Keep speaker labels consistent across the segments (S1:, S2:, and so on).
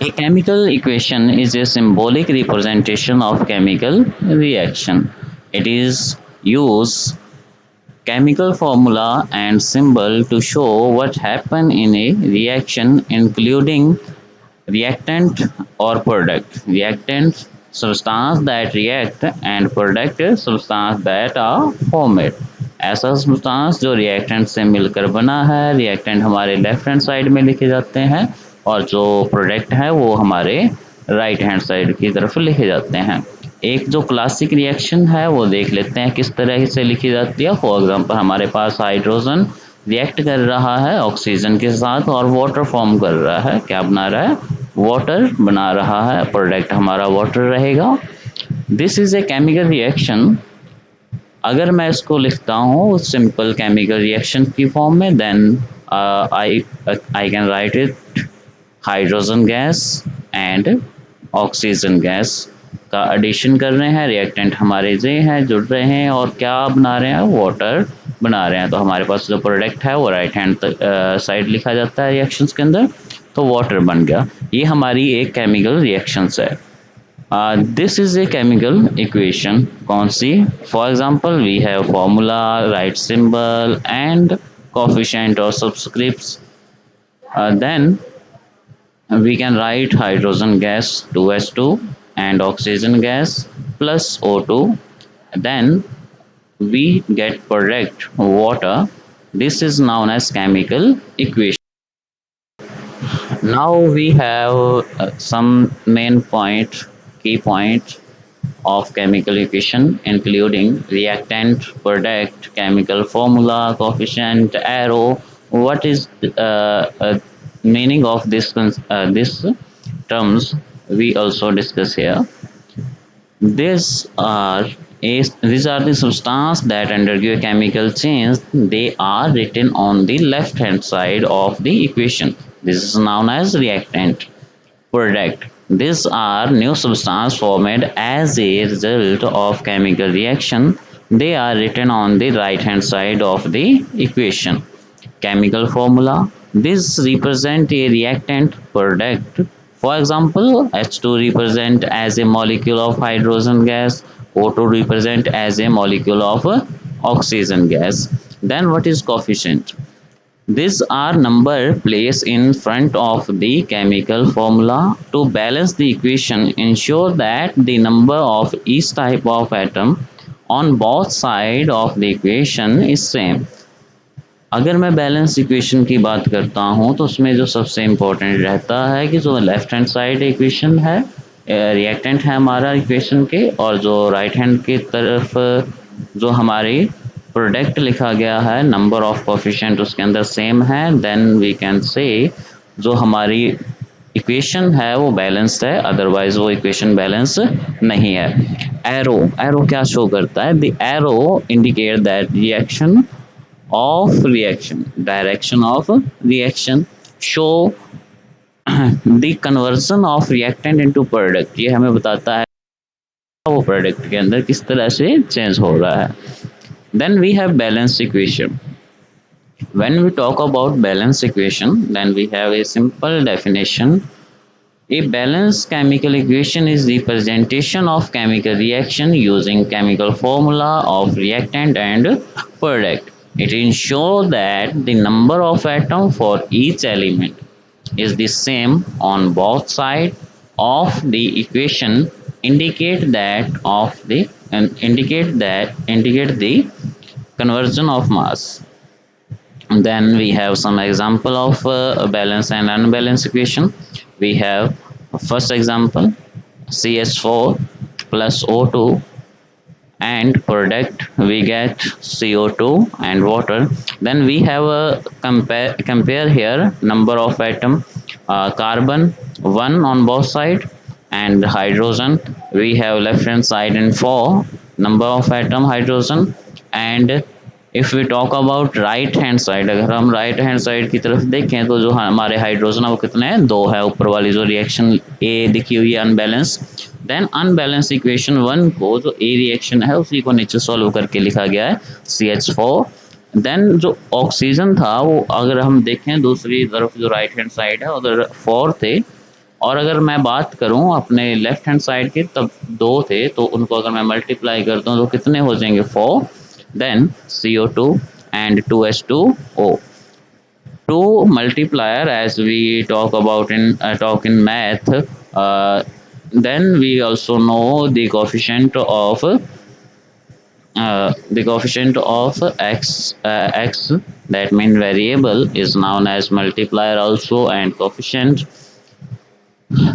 S1: A chemical equation is a symbolic representation of chemical reaction. It is use chemical formula and symbol to show what happen in a reaction, including reactant or product. Reactant substance that react and product substance that are formed. ऐसा substance जो reactant से मिलकर बना है, reactant हमारे left hand side में लिखे जाते हैं और जो प्रोडक्ट है वो हमारे राइट हैंड साइड की तरफ लिखे जाते हैं। एक जो क्लासिक रिएक्शन है वो देख लेते हैं किस तरह से लिखी जाती है। फॉर एग्जांपल हमारे पास हाइड्रोजन रिएक्ट कर रहा है ऑक्सीजन के साथ और वाटर फॉर्म कर रहा है। क्या बना रहा है? वाटर बना रहा है। प्रोडक्ट हमारा वाटर रहेगा। This is a chemical reaction. अगर मैं इसको लिखता हूँ सिंपल केमिकल रिएक्शन की फॉर्म में, then I can write it hydrogen gas and oxygen gas का एडिशन कर रहे हैं। रिएक्टेंट हमारे जे हैं, जुड़ रहे हैं और क्या बना रहे हैं? वाटर बना रहे हैं। तो हमारे पास जो प्रोडक्ट है वो राइट हैंड साइड लिखा जाता है रिएक्शंस के अंदर, तो वाटर बन गया। ये हमारी एक केमिकल रिएक्शंस है। This is a chemical equation. कौन सी? For example we have formula, right symbol and coefficient और subscripts. Then we can write hydrogen gas 2s2 and oxygen gas plus O2. Then we get product water. This is known as chemical equation. Now we have some main key point of chemical equation, including reactant, product, chemical formula, coefficient, arrow. What is meaning of this terms? We also discuss here. These are the substances that undergo chemical change. They are written on the left hand side of the equation. This is known as reactant. Product. These are new substances formed as a result of chemical reaction. They are written on the right hand side of the equation. Chemical formula. This represent a reactant product. For example, H2 represent as a molecule of hydrogen gas, O2 represent as a molecule of oxygen gas. Then what is coefficient? These are number placed in front of the chemical formula to balance the equation, ensure that the number of each type of atom on both sides of the equation is same. अगर मैं balance equation की बात करता हूँ तो उसमें जो सबसे इम्पोर्टेंट रहता है कि जो लेफ्ट हैंड साइड इक्वेशन है, रिएक्टेंट है हमारा इक्वेशन के, और जो राइट हैंड की तरफ जो हमारी प्रोडक्ट लिखा गया है, नंबर ऑफ कोफिशिएंट उसके अंदर सेम है, देन वी कैन से जो हमारी इक्वेशन है वो बैलेंस्ड है, अदरवाइज वो इक्वेशन बैलेंस नहीं है। एरो क्या शो करता है? The arrow indicate that reaction of reaction, direction of reaction, show the conversion of reactant into product. ये हमें बताता है वो प्रोडक्ट के अंदर किस तरह से चेंज हो रहा है। Then we have balance equation. When we talk about balance equation, then we have a simple definition. A balanced chemical equation is the representation of chemical reaction using chemical formula of reactant and product. It ensures that the number of atoms for each element is the same on both sides of the equation. Indicate the conversion of mass. And then we have some example of balanced and unbalanced equation. We have first example CH4 plus O2 and product we get CO2 and water. Then we have a compare here number of atom, carbon 1 on both side, and hydrogen we have left hand side and 4 number of atom hydrogen. And if we talk about right hand side, अगर हम right hand side की तरफ देखें तो जो हमारे hydrogen है वो कितने हैं? 2 है। ऊपर वाली जो रिएक्शन ए दिखी हुई है अनबैलेंस, देन अनबैलेंस इक्वेशन 1 को जो ए रिएक्शन है उसी को नीचे सॉल्व करके लिखा गया है CH4। देन जो ऑक्सीजन था वो अगर हम देखें दूसरी तरफ जो राइट हैंड साइड है उधर 4 थे, और अगर मैं बात करूँ अपने लेफ्ट हैंड साइड की, तब 2 थे, तो उनको अगर मैं मल्टीप्लाई करता हूँ तो कितने हो जाएंगे 4, then CO2 and 2H2O. Two multiplier, as we talk in math, then we also know the coefficient of x, that mean variable, is known as multiplier also and coefficient.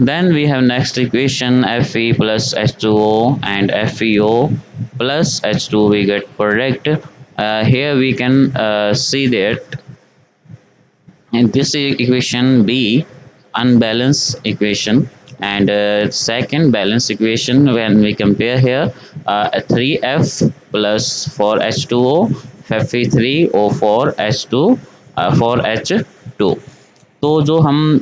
S1: Then we have next equation, Fe plus H2O and FeO plus H2, we get product. Here we can see that in this equation B, unbalanced equation, and second balanced equation, when we compare here, 3F plus 4H2O, Fe3O4H2, 4H2. तो जो हम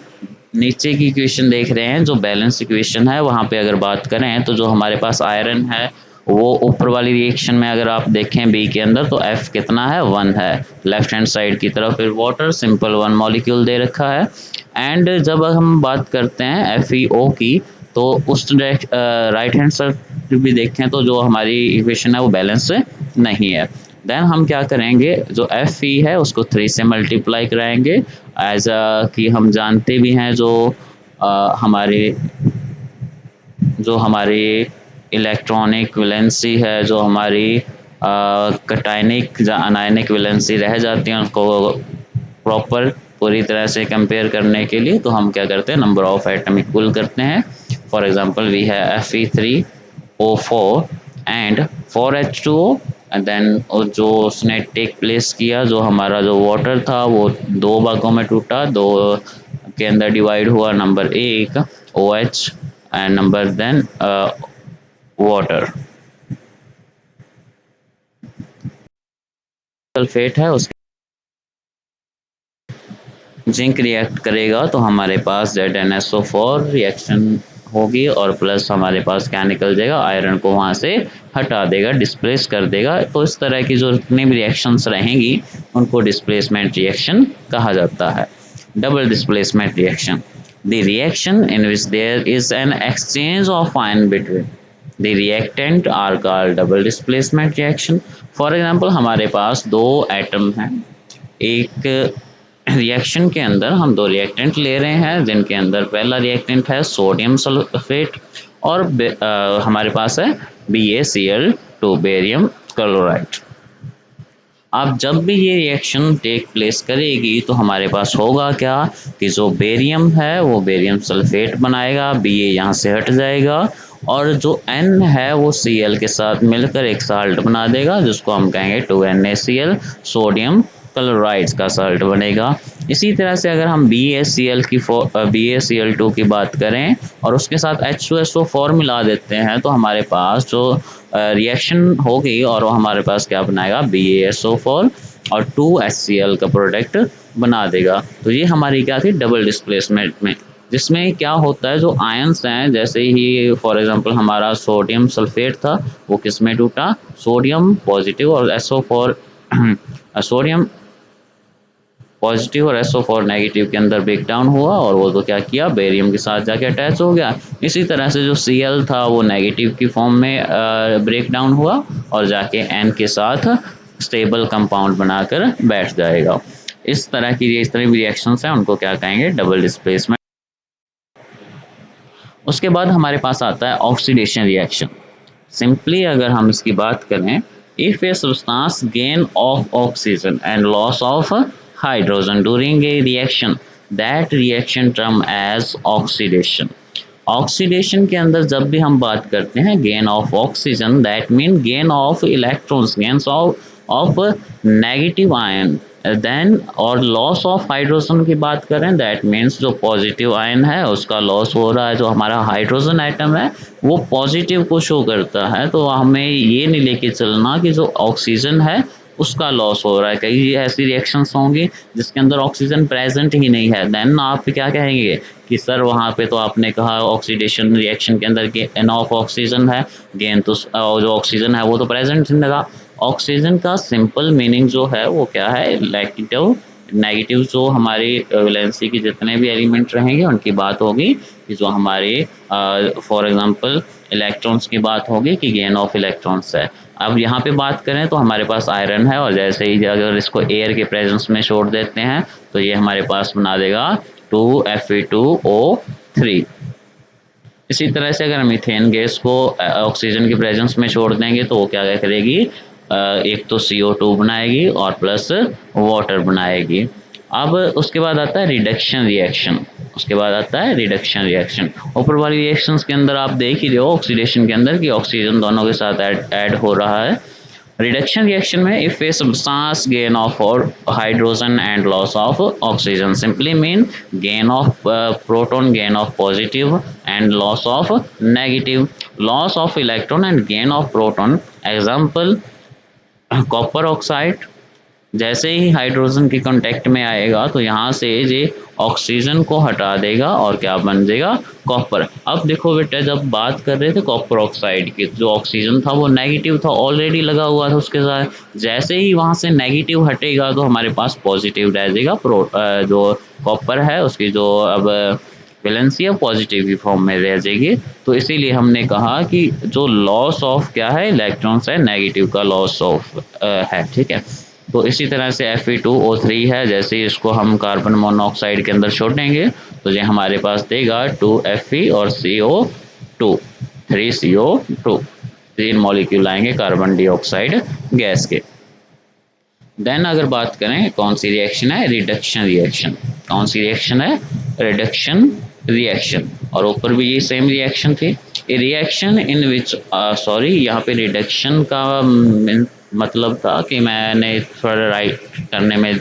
S1: नीचे की equation देख रहे हैं, जो balance equation है, वहाँ पे अगर बात करें तो जो हमारे पास आयरन है वो ऊपर वाली रिएक्शन में अगर आप देखें बी के अंदर, तो एफ कितना है 1 है लेफ्ट हैंड साइड की तरफ। फिर वाटर सिंपल 1 मॉलिक्यूल दे रखा है। एंड जब हम बात करते हैं FeO की, तो उस राइट हैंड साइड भी देखें तो जो हमारी इक्वेशन है वो बैलेंस नहीं है। देन हम क्या करेंगे, जो Fe है उसको 3 से मल्टीप्लाई कराएंगे, एज कि हम जानते भी हैं जो हमारे इलेक्ट्रॉनिक वैलेंसी है, जो हमारी कटायनिक या अनायनिक वैलेंसी रह जाती हैं, उनको प्रॉपर पूरी तरह से कंपेयर करने के लिए तो हम क्या करते हैं, नंबर ऑफ एटम इक्वल करते हैं। फॉर एग्जांपल वी है Fe3O4 and 4H2O, and then जो उसने टेक प्लेस किया, जो हमारा जो वाटर था वो 2 भागों में टूटा, 2 के अंदर डिवाइड हुआ, number 1 OH and number then water. Sulphate है, उसके जिंक रिएक्ट करेगा तो हमारे पास ZnSO4 रिएक्शन होगी, और प्लस हमारे पास क्या निकल जाएगा, आयरन को वहाँ से हटा देगा, डिस्प्लेस कर देगा। तो इस तरह की जो जितनी भी रिएक्शंस रहेंगी उनको डिस्प्लेसमेंट रिएक्शन कहा जाता है। Double displacement reaction, the reaction in which there is an exchange of ion between the reactant are called double displacement reaction. For example हमारे पास 2 एटम हैं, एक रिएक्शन के अंदर हम 2 रिएक्टेंट ले रहे हैं, जिनके अंदर पहला रिएक्टेंट है सोडियम सल्फेट और हमारे पास है BaCl2, बेरियम क्लोराइड। अब जब भी ये रिएक्शन टेक प्लेस करेगी तो हमारे पास होगा क्या, कि जो बेरियम है वो बेरियम सल्फेट बनाएगा, Ba यहाँ से हट जाएगा, और जो N है वो Cl के साथ मिलकर एक साल्ट बना देगा, जिसको हम कहेंगे 2NaCl, सोडियम क्लोराइड्स का साल्ट बनेगा। इसी तरह से अगर हम BaCl2 की बात करें और उसके साथ H2SO4 मिला देते हैं, तो हमारे पास जो रिएक्शन होगी और वो हमारे पास क्या बनाएगा, BaSO4 और 2HCl का प्रोडक्ट बना देगा। तो ये हमारी क्या थी, डबल डिस्प्लेसमेंट में, जिसमें क्या होता है, जो आयंस हैं, जैसे ही फॉर एग्जांपल हमारा सोडियम सल्फेट था, वो किस में टूटा, सोडियम पॉजिटिव और SO4 सोडियम पॉजिटिव और SO4 नेगेटिव के अंदर ब्रेक डाउन हुआ, और वो तो क्या किया, बेरियम के साथ जाके अटैच हो गया। इसी तरह से जो Cl था वो नेगेटिव की फॉर्म में ब्रेक डाउन हुआ और जाके N के साथ स्टेबल कंपाउंड बनाकर बैठ जाएगा। इस तरह की जितनी भी रिएक्शंस हैं उनको क्या कहेंगे, डबल डिस्प्लेसमेंट। उसके बाद हमारे पास आता है ऑक्सीडेशन रिएक्शन। सिंपली अगर हम इसकी बात करें, if a substance gain of oxygen and loss of hydrogen during a reaction, that reaction term as oxidation. Oxidation के अंदर जब भी हम बात करते हैं gain of oxygen, that mean gain of electrons, gain of negative ion, then और loss of hydrogen की बात करें, दैट मीन्स जो पॉजिटिव आयन है उसका लॉस हो रहा है, जो हमारा हाइड्रोजन एटम है वो पॉजिटिव को शो करता है। तो हमें ये नहीं लेके चलना कि जो ऑक्सीजन है उसका लॉस हो रहा है। कई ऐसी रिएक्शंस होंगी जिसके अंदर ऑक्सीजन प्रेजेंट ही नहीं है, देन आप क्या कहेंगे कि सर वहाँ पे तो आपने कहा ऑक्सीडेशन रिएक्शन के अंदर गेन ऑफ ऑक्सीजन है, गेन तो जो ऑक्सीजन है वो तो प्रेजेंट नहीं लगा। ऑक्सीजन का सिंपल मीनिंग जो है वो क्या है, इलेक्ट्रो नेगेटिव जो हमारी वैलेंसी के जितने भी एलिमेंट रहेंगे उनकी बात होगी कि जो हमारे फॉर एग्जांपल इलेक्ट्रॉन्स की बात होगी कि गेन ऑफ इलेक्ट्रॉन्स है। अब यहाँ पे बात करें तो हमारे पास आयरन है और जैसे ही अगर इसको एयर के प्रेजेंस में छोड़ देते हैं तो ये हमारे पास बना देगा 2Fe2O3। इसी तरह से अगर मीथेन गैस को ऑक्सीजन के प्रेजेंस में छोड़ देंगे तो वो क्या करेगी, एक तो CO2 बनाएगी और प्लस वाटर बनाएगी। अब उसके बाद आता है रिडक्शन रिएक्शन। उसके बाद आता है रिडक्शन रिएक्शन। ऊपर वाली रिएक्शंस के अंदर आप देख ही रहे हो ऑक्सीडेशन के अंदर कि ऑक्सीजन दोनों के साथ ऐड हो रहा है। Reduction reaction में if a substance gain of hydrogen and loss of oxygen simply mean gain of proton, gain of positive and loss of negative, loss of electron and gain of proton। Example copper oxide जैसे ही hydrogen के contact में आएगा तो यहाँ से ये oxygen को हटा देगा और क्या बन जाएगा, कॉपर। अब देखो बेटा, जब बात कर रहे थे कॉपर ऑक्साइड की, जो ऑक्सीजन था वो नेगेटिव था, ऑलरेडी लगा हुआ था उसके साथ। जैसे ही वहाँ से नेगेटिव हटेगा तो हमारे पास पॉजिटिव रह जाएगा। जो कॉपर है उसकी जो अब वैलेंसी पॉजिटिव की फॉर्म में रह जाएगी। तो इसीलिए हमने कहा कि जो लॉस ऑफ क्या है इलेक्ट्रॉन्स है, नेगेटिव का लॉस ऑफ है। ठीक है, तो इसी तरह से Fe2O3 है, जैसे ही इसको हम कार्बन मोनोऑक्साइड के अंदर छोड़ेंगे तो ये हमारे पास देगा 2Fe और CO2, 3CO2, 3 मॉलिक्यूल आएंगे कार्बन डाइऑक्साइड गैस के। देन अगर बात करें कौन सी रिएक्शन है, रिडक्शन रिएक्शन। कौन सी रिएक्शन है, रिडक्शन रिएक्शन। और ऊपर भी ये सेम रिएक्शन थी। रिएक्शन इन विच सॉरी, यहाँ पे रिडक्शन का मतलब था कि मैंने थोड़ा राइट करने में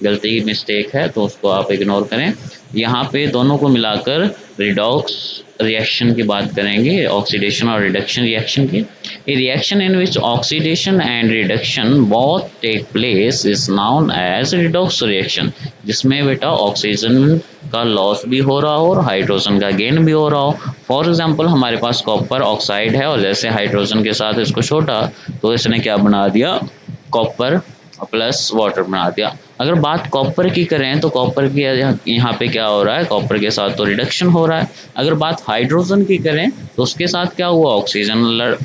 S1: गलती मिस्टेक है, तो उसको आप इग्नोर करें। यहाँ पे दोनों को मिलाकर रिडॉक्स रिएक्शन की बात करेंगे, ऑक्सीडेशन और रिडक्शन रिएक्शन की। A reaction in which oxidation and reduction both take place is known as redox reaction, जिसमें बेटा ऑक्सीजन का लॉस भी हो रहा हो और हाइड्रोजन का गेन भी हो रहा हो। फॉर एग्जांपल हमारे पास कॉपर ऑक्साइड है और जैसे हाइड्रोजन के साथ इसको छोटा तो इसने क्या बना दिया, कॉपर प्लस वाटर बना दिया। अगर बात कॉपर की करें तो कॉपर की यहाँ पे क्या हो रहा है, कॉपर के साथ तो रिडक्शन हो रहा है। अगर बात हाइड्रोजन की करें तो उसके साथ क्या हुआ, ऑक्सीजन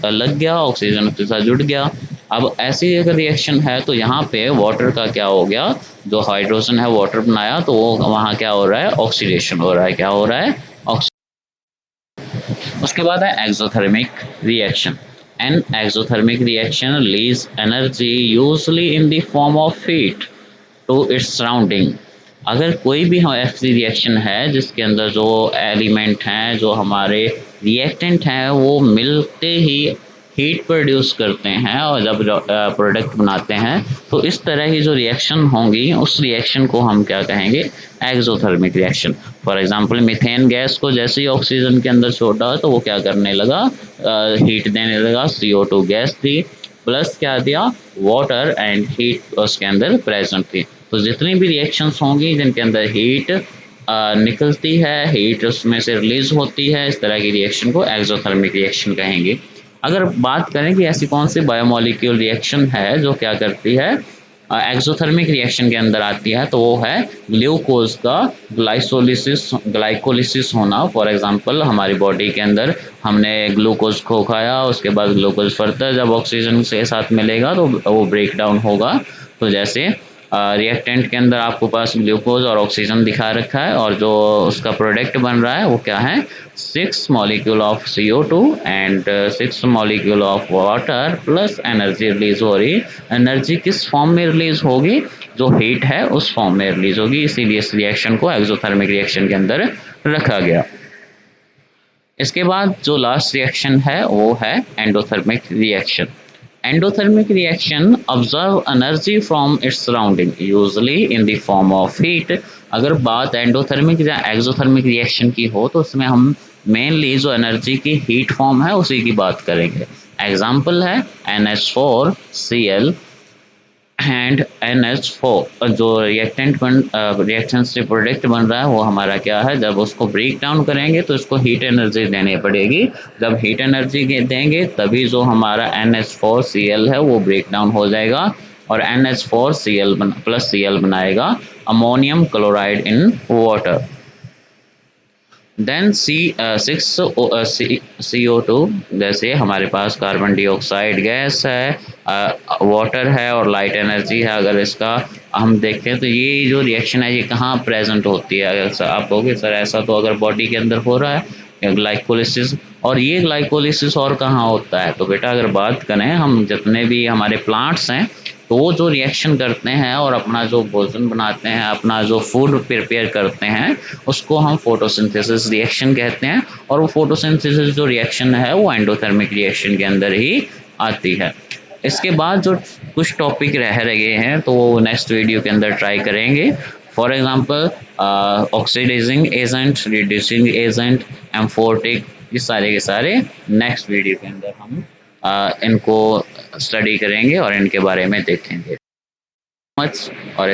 S1: लग गया, ऑक्सीजन उसके साथ जुड़ गया। अब ऐसी अगर रिएक्शन है तो यहाँ पे वाटर का क्या हो गया, जो हाइड्रोजन है वाटर बनाया तो वो वहाँ क्या हो रहा है, ऑक्सीडेशन हो रहा है। क्या हो रहा है, उसके बाद है exothermic reaction. An exothermic reaction release energy usually in the form of heat to its surrounding. अगर कोई भी ऐसी रिएक्शन है जिसके अंदर जो एलिमेंट हैं, जो हमारे रिएक्टेंट हैं, वो मिलते ही हीट प्रोड्यूस करते हैं और जब प्रोडक्ट बनाते हैं, तो इस तरह की जो रिएक्शन होंगी उस रिएक्शन को हम क्या कहेंगे, exothermic reaction. For example methane gas को जैसे ही ऑक्सीजन के अंदर छोड़ा तो वो क्या करने लगा, हीट देने लगा। CO2 गैस थी प्लस क्या दिया, वाटर एंड हीट उसके अंदर प्रेजेंट थी। तो जितनी भी रिएक्शंस होंगी जिनके अंदर हीट निकलती है, हीट उसमें से रिलीज होती है, इस तरह की रिएक्शन को एक्सोथर्मिक रिएक्शन कहेंगे। अगर बात करें कि ऐसी कौन सी बायोमोलिक्यूल रिएक्शन है जो क्या करती है, एक्सोथर्मिक रिएक्शन के अंदर आती है, तो वो है ग्लूकोज का ग्लाइकोलिसिस होना। फॉर एग्जांपल हमारी बॉडी के अंदर हमने ग्लूकोज को खाया, उसके बाद ग्लूकोज फर्दर जब ऑक्सीजन के साथ मिलेगा तो वो ब्रेक डाउन होगा। तो जैसे रिएक्टेंट के अंदर आपको पास ग्लूकोज और ऑक्सीजन दिखा रखा है और जो उसका प्रोडक्ट बन रहा है वो क्या है, 6 molecule of CO2 and 6 molecule of water plus energy release हो रही। एनर्जी किस फॉर्म में रिलीज होगी, जो हीट है उस फॉर्म में रिलीज होगी, इसीलिए इस रिएक्शन को एक्सोथर्मिक रिएक्शन के अंदर रखा गया। इसके बाद जो लास्ट रिएक्शन है वो है endothermic reaction. Endothermic reaction observe energy from its surrounding usually in the form of heat। अगर बात एंडोथर्मिक या एक्सोथर्मिक रिएक्शन की हो तो उसमें हम मेनली जो एनर्जी की हीट फॉर्म है उसी की बात करेंगे। एग्जाम्पल है NH4Cl एंड NH4। जो रिएक्शन से प्रोडक्ट बन रहा है वो हमारा क्या है, जब उसको ब्रेक डाउन करेंगे तो इसको हीट एनर्जी देनी पड़ेगी। जब हीट एनर्जी देंगे तभी जो हमारा NH4Cl है वो ब्रेक डाउन हो जाएगा और NH4Cl प्लस Cl बनाएगा ammonium chloride in water. Then CO2, जैसे हमारे पास कार्बन डाइऑक्साइड गैस है, वाटर है और लाइट एनर्जी है। अगर इसका हम देखें तो ये जो रिएक्शन है ये कहाँ प्रेजेंट होती है? अगर आप कहोगे सर ऐसा तो अगर बॉडी के अंदर हो रहा है ग्लाइकोलिसिस, और ये ग्लाइकोलिसिस और कहाँ होता है? तो बेटा अगर बात करें हम जितने भी हमारे प्लांट्स हैं तो वो जो रिएक्शन करते हैं और अपना जो भोजन बनाते हैं, अपना जो फूड प्रिपेयर करते हैं, उसको हम फोटोसिंथेसिस रिएक्शन कहते हैं। और वो फोटोसिंथेसिस जो रिएक्शन है वो एंडोथर्मिक रिएक्शन के अंदर ही आती है। इसके बाद जो कुछ टॉपिक रह गए हैं तो वो नेक्स्ट वीडियो के अंदर ट्राई करेंगे। For example oxidizing agent, reducing agent, amphoteric, ये सारे के सारे नेक्स्ट वीडियो के अंदर हम इनको स्टडी करेंगे और इनके बारे में देखेंगे। मच और